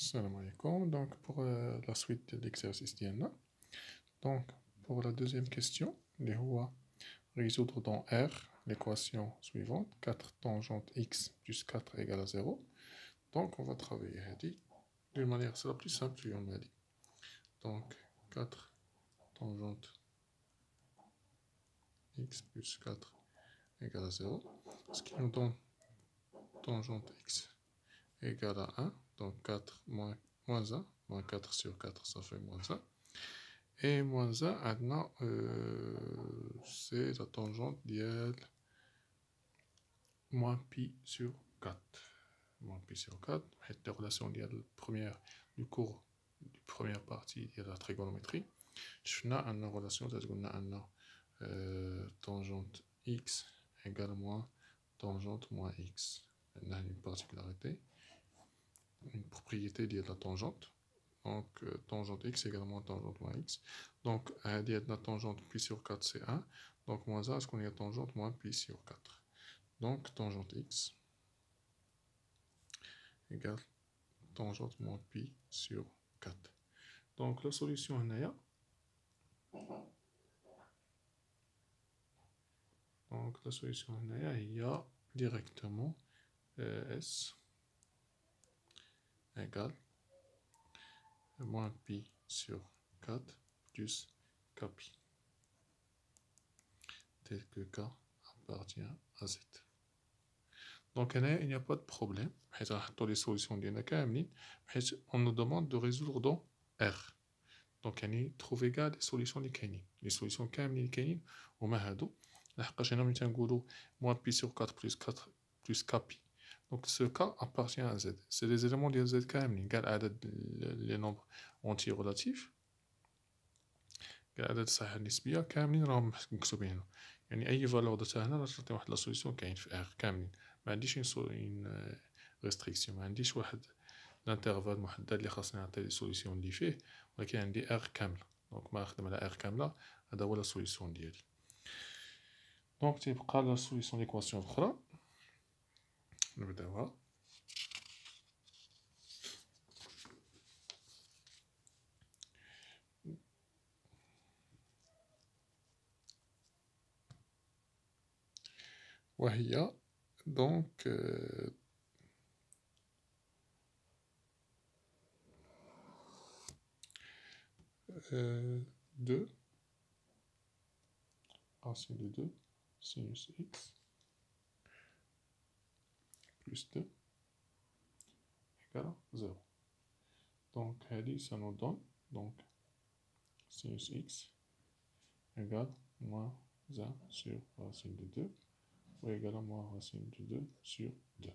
Salam alaikum. Donc, pour la suite de l'exercice d'IANA. Donc, pour la deuxième question, les rois résoudre dans R l'équation suivante 4 tangente x plus 4 égale à 0. Donc, on va travailler d'une manière, c'est la plus simple, on a dit. Donc, 4 tangente x plus 4 égale à 0. Ce qui nous donne tangente x égale à 1. Donc, 4 moins 1. Moins 4 sur 4, ça fait moins 1. Et moins 1, c'est la tangente d'IL moins pi sur 4. Moins pi sur 4, la relation première du cours, de première partie de la trigonométrie. Je fais une relation, tangente x égale moins tangente moins x. On a une particularité, une propriété de la tangente. Donc, tangente x également tangente moins x. Donc, la tangente pi sur 4, c'est 1. Donc, moins 1, est-ce qu'on a tangente moins pi sur 4. Donc, tangente x égale tangente moins pi sur 4. Donc, la solution est là. Donc, la solution est là. Il y a directement s égale moins pi sur 4 plus kpi, tel que k appartient à z. Donc, il n'y a pas de problème. Dans les solutions on nous demande de résoudre dans R. Donc, trouver les solutions les solutions ou moins pi sur 4 plus kpi. Donc, ce cas appartient à z. C'est les éléments de z les nombres entiers relatifs. العدد الصحيح النسبية كاملين راهم مكتوبين هنا. يعني أي فالور درتها هنا راح تعطي واحد لا سوليسيون كاين في R كاملين. ما عنديش اون ريستريكسيون، ما عنديش واحد الانترفال محدد اللي خاصني نعطي لي سوليسيون اللي فيه، ولكن عندي R كاملة. دونك ما نخدم على R كاملة، هذا هو لا سوليسيون ديالي. دونك تيبقى لا سوليسيون ليكواسيون الأخرى نبداوها. وهي donc 2 racine de 2 sinus x plus 2 égale à 0. Donc, ça nous donne donc sinus x égale moins 1 sur racine de 2 ou égale à moins racine de 2 sur 2.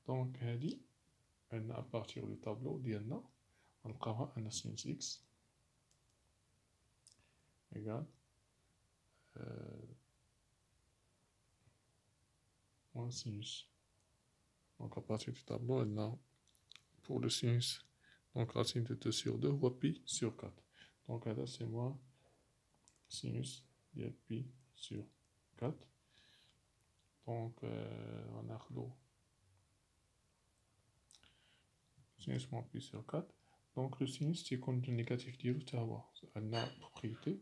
Donc, à partir du tableau ديالنا غنلقاوها أن sinus x égale moins sinus. Donc, à partir du tableau, elle a pour le sinus, donc racine de 2 sur 2 ou pi sur 4. Donc, là, c'est moins sinus de pi sur 4. Donc, on a sinus moins pi sur 4. Donc, le sinus, c'est comme le négatif d'Yellow Tower. On a propriété.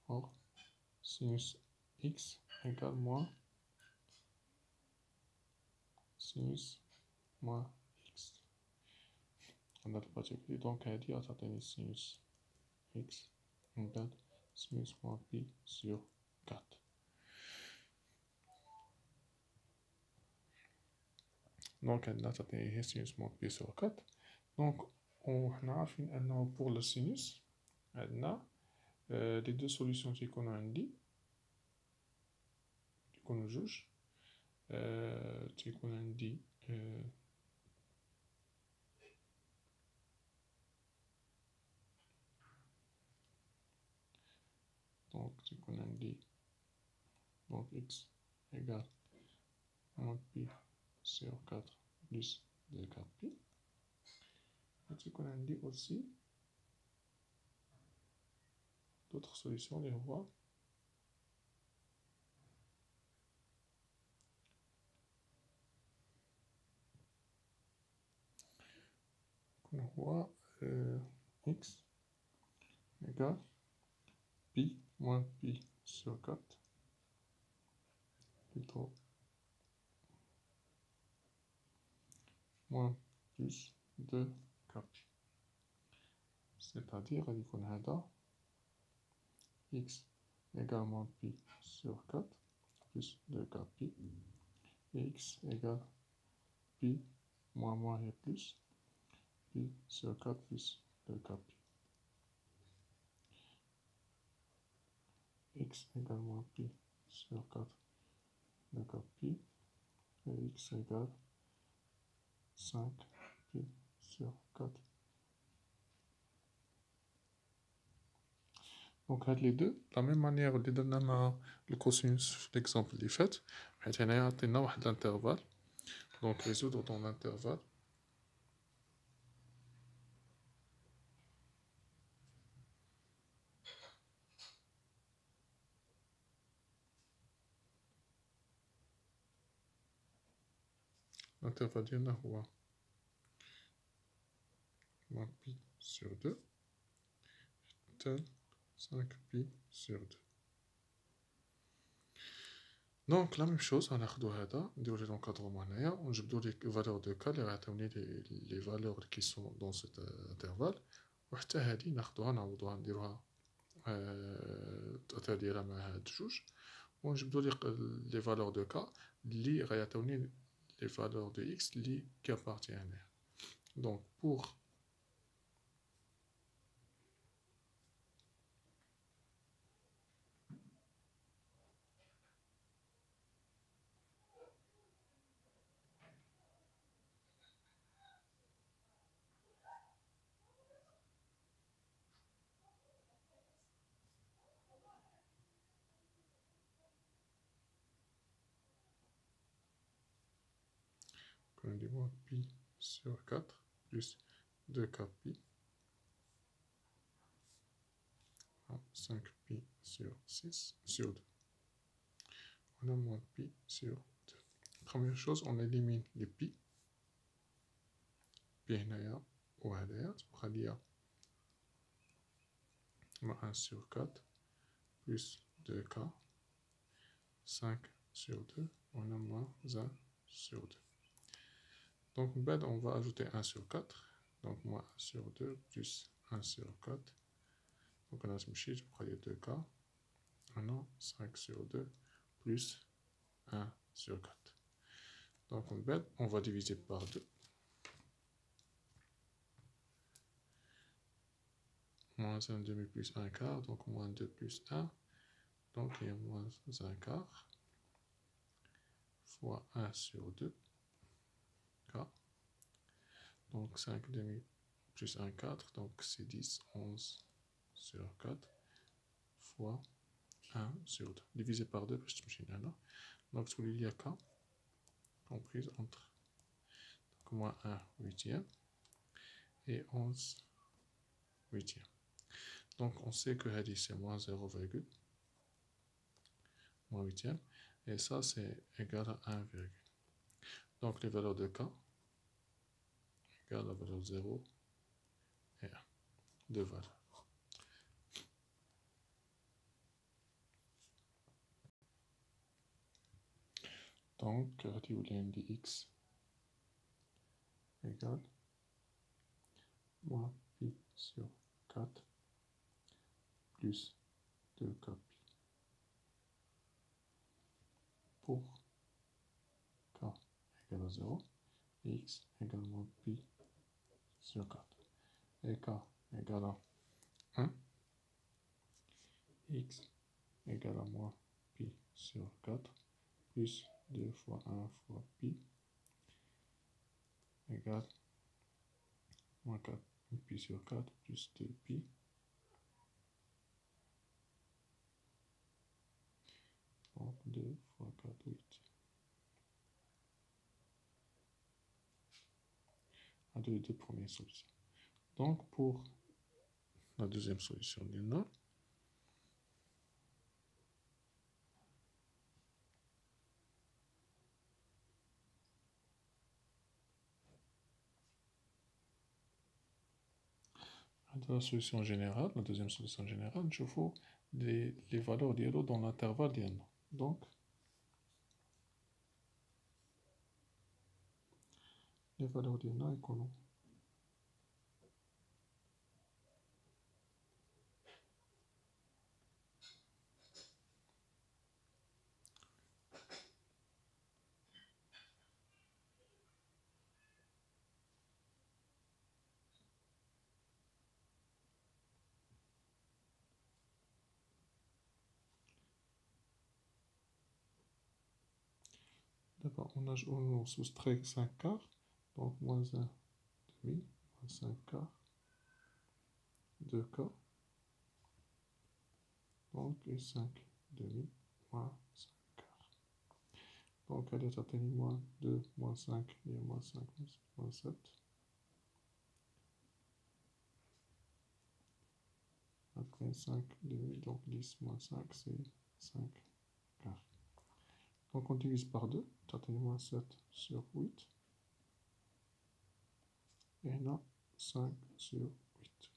Or, sinus x égale moins sinus moins x. On a le particulier. Donc, on dit à certains sinus x égale sinus moins pi sur 4. Donc, on a certains sinus moins pi sur 4. Donc, on a pour le sinus, on a les deux solutions qu'on a dit, qu'on juge, qu'on a dit, donc qu'on a dit, donc x égale moins pi sur 4 plus 2 4pi. Et qu'on a dit aussi d'autres solutions, les voies. هو x égale pi moins pi sur 4 plutôt moins plus 2k pi. C'est-à-dire il faut x égale moins pi sur 4 plus 2k pi et x égale pi moins et plus pi sur 4 plus 2k pi. X égale moins pi sur 4 2k pi et x égale 5 pi sur 4. Donc les deux, de la même manière اللي درنا مع الكوسينوس في l'exemple اللي فات، حيت هنايا عطينا واحد l'intervalle. Donc résoudre dans l'intervalle. L'intervalle ديالنا هو moins pi sur 2 tel 5 pi sur 2. Donc la même chose, on a l'encadrement هنايا ونجبدو les valeurs de k اللي غيعطيوني les valeurs qui sont dans cet intervalle وحتى هادي ناخدوها نعوضوها نديروها التأثير ديالها مع هاد الجوج ونجبدو les valeurs de k اللي غيعطيوني les valeurs de x اللي كيابارتي هنايا. Donc pour on dit moins pi sur 4 plus 2k pi 5 pi sur 6 sur 2. On a moins pi sur 2. Première chose, on élimine les pi. Pi هنايا وهدايا تبقى ليا 1 sur 4 plus 2k 5 sur 2. On a moins 1 sur 2. Donc on va ajouter 1 sur 4. Donc moins 1 sur 2 plus 1 sur 4. Donc on a تمشي تبقى لي 2k. On a 5 sur 2 plus 1 sur 4. Donc on va diviser par 2. Moins 1 demi plus 1 quart, donc moins 2 plus 1. Donc il y a moins 1 quart fois 1 sur 2 k. Donc 5 demi plus 1 4, donc c'est 10, 11 sur 4 fois 1 sur 2. Divisé par 2, parce que je là. Donc il y a k comprise entre donc, moins 1 huitième et 11 huitième. Donc on sait que Hadi c'est moins 0, moins huitième et ça c'est égal à 1, donc les valeurs de k égale à la valeur 0 et 1, deux valeurs. Donc Hadi ou de x égale moins pi sur 4 plus 2k pi pour k égale à 0 et x égale moins pi sur 4 et k égale à 1, x égale à moins pi sur 4 plus 2 fois 1 fois pi égale moins 4 pi sur 4 plus 2 pi. Donc 2 fois 4, 8. Les deux premières solutions. Donc pour la deuxième solution, il y en a. La solution générale, la deuxième solution générale, je vois les valeurs d'ILO dans l'intervalle d'ILO. Donc, les valeurs d'ILO est comment? D'abord, on soustrait 5 quarts, donc moins 1 demi, moins 5 quarts, 2 quarts, donc et 5 demi, moins 5 quarts. Donc, elle est atteignée moins 2, moins 5, et moins 5, moins 7. Après 5 demi, donc 10 moins 5, c'est 5 quarts. Donc on divise par 2, ça donne moins 7 sur 8. Et là, 5 sur 8.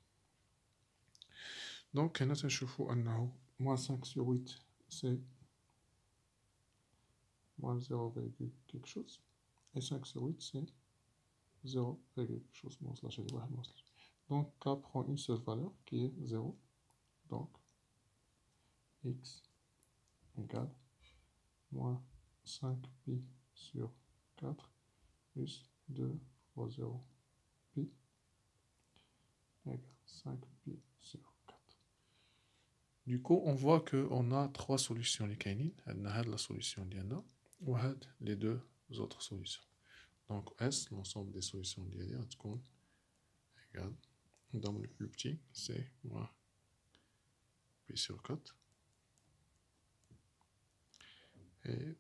Donc هنا تنشوفوا أنه moins 5 sur 8 c'est moins 0, quelque chose. Et 5 sur 8 c'est 0, quelque chose. Donc K prend une seule valeur qui est 0. Donc X égale moins 5 pi sur 4 plus 2 fois 0 pi égale 5 pi sur 4. Du coup, on voit qu'on a trois solutions les kainin. On a la solution d'Yana ou les deux autres solutions. Donc S, l'ensemble des solutions d'Yana, égale, dans le plus petit, c'est moins pi sur 4 et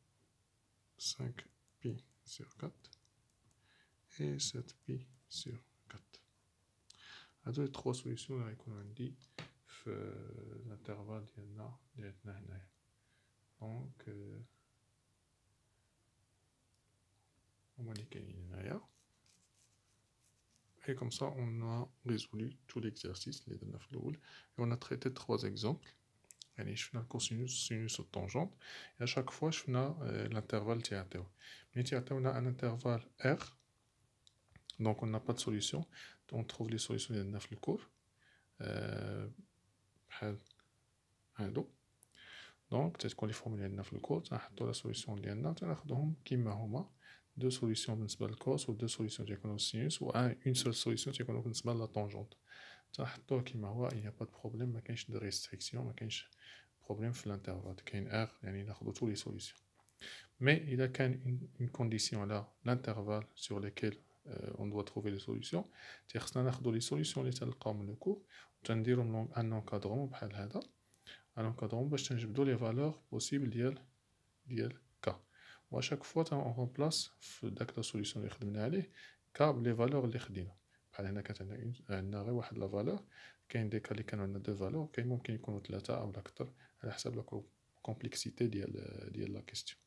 5 pi sur 4 et 7 pi sur 4. À deux, les trois solutions, on a dit l'intervalle d'Yana. Donc, on va les kainin. Et comme ça, on a résolu tout l'exercice, les deux neuf et on a traité trois exemples. Allez, je fais un cosinus, sinus ou tangente. Et à chaque fois, je fais l'intervalle TATO. Mais TATO, on a un intervalle R. Donc, on n'a pas de solution. On trouve les solutions des neuf le cours. Donc, c'est qu'on les formule des neuf le cours. On a la solution des neuf. On a deux solutions بالنسبة للكوس ou deux solutions تكونوا السينوس ou une seule solution تكونوا بالنسبة للتانجنت. تحطوه كيما هو, il n'y a pas de problème, ما كاينش de restriction, ما كاينش problème في l'intervalle. كاين R يعني ناخذوا tous les solutions. Mais il y a une condition là, l'intervalle sur lequel on doit trouver les solutions. خصنا ناخذوا les solutions اللي تلقاو من le cours وتنديرهم un encadrement بحال هذا. Un encadrement باش تنجبدوا les valeurs possibles ديال K. و à chaque fois on remplace داك لا سوليسيون اللي خدمنا عليه K بلي فالور اللي خدينا. بحال هنا كانت عندنا غير واحد لا فالور, كاين دي كا اللي كانوا عندنا دو فالور, كاين ممكن يكونوا ثلاثه او اكثر على حسب لا كومبلكسيتي ديال لا كيستيون.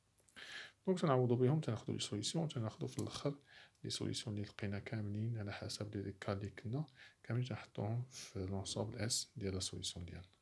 دونك تنعوضوا بهم, تناخذوا لي سوليسيون, تناخذوا في الاخر لي سوليسيون اللي لقينا كاملين على حسب لي كا اللي كنا كاملين, تنحطوهم في لونسومبل اس ديال لا سوليسيون ديالنا.